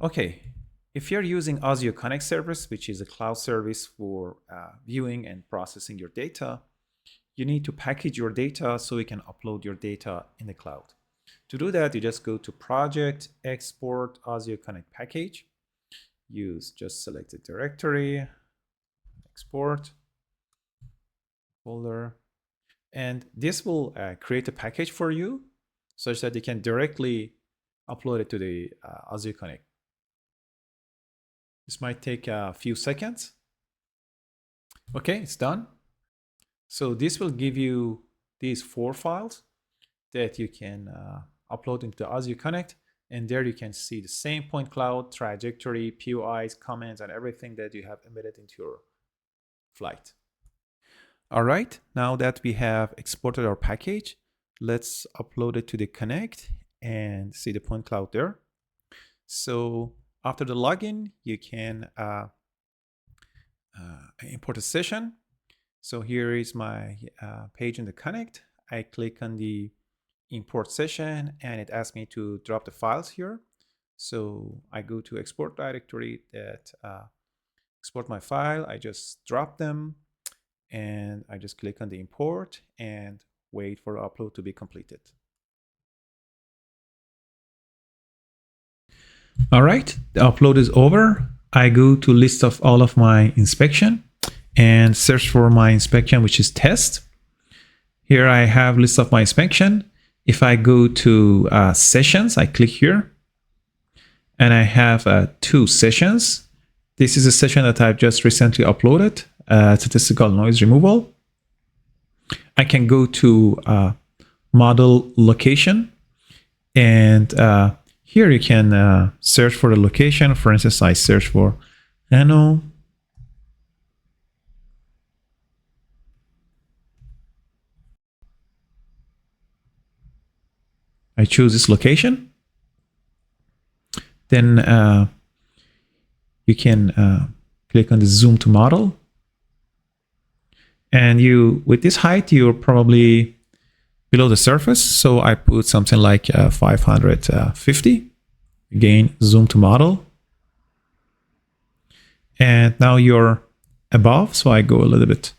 Okay, if you're using ASIO Connect service, which is a cloud service for viewing and processing your data, you need to package your data so you can upload your data in the cloud. To do that, you just go to Project, Export, ASIO Connect Package. Just select the directory, export, folder, and this will create a package for you such that you can directly upload it to the ASIO Connect. This might take a few seconds. Okay, it's done. So this will give you these 4 files that you can upload into the ASIO Connect, and there you can see the same point cloud, trajectory, POIs, comments, and everything that you have embedded into your flight. All right, now that we have exported our package, let's upload it to the Connect and see the point cloud there. So after the login, you can import a session. So here is my page in the Connect. I click on the import session and it asks me to drop the files here. So I go to export directory that export my file. I just drop them and I just click on the import and wait for the upload to be completed. All right, the upload is over. I go to list of all of my inspection and search for my inspection, which is test. Here I have list of my inspection. If I go to sessions, I click here and I have 2 sessions. This is a session that I've just recently uploaded, statistical noise removal. I can go to model location and here you can search for the location. For instance, I search for Renault. I choose this location. Then you can click on the zoom to model. And with this height, you're probably below the surface. So I put something like 550. Again, zoom to model. And now you're above. So I go a little bit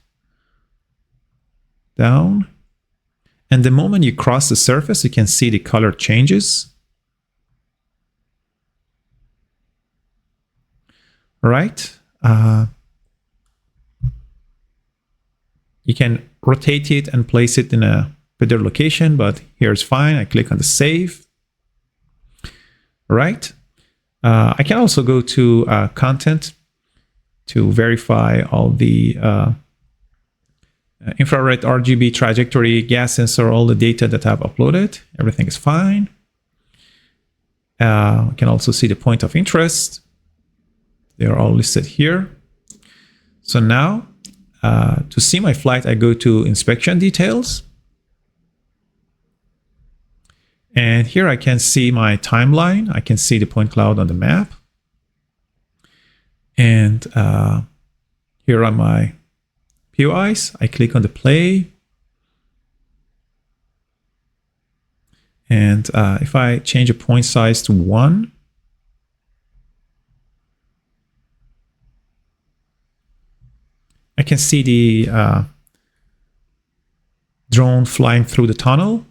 down. And the moment you cross the surface, you can see the color changes. All right. You can rotate it and place it in a better location, but here's fine. I click on the save. All right. I can also go to content to verify all the infrared, RGB, trajectory, gas sensor, all the data that I've uploaded. Everything is fine. I can also see the point of interest. They are all listed here. So now, to see my flight, I go to inspection details. And here I can see my timeline. I can see the point cloud on the map. And here are my POIs. I click on the play. And if I change a point size to 1, I can see the drone flying through the tunnel.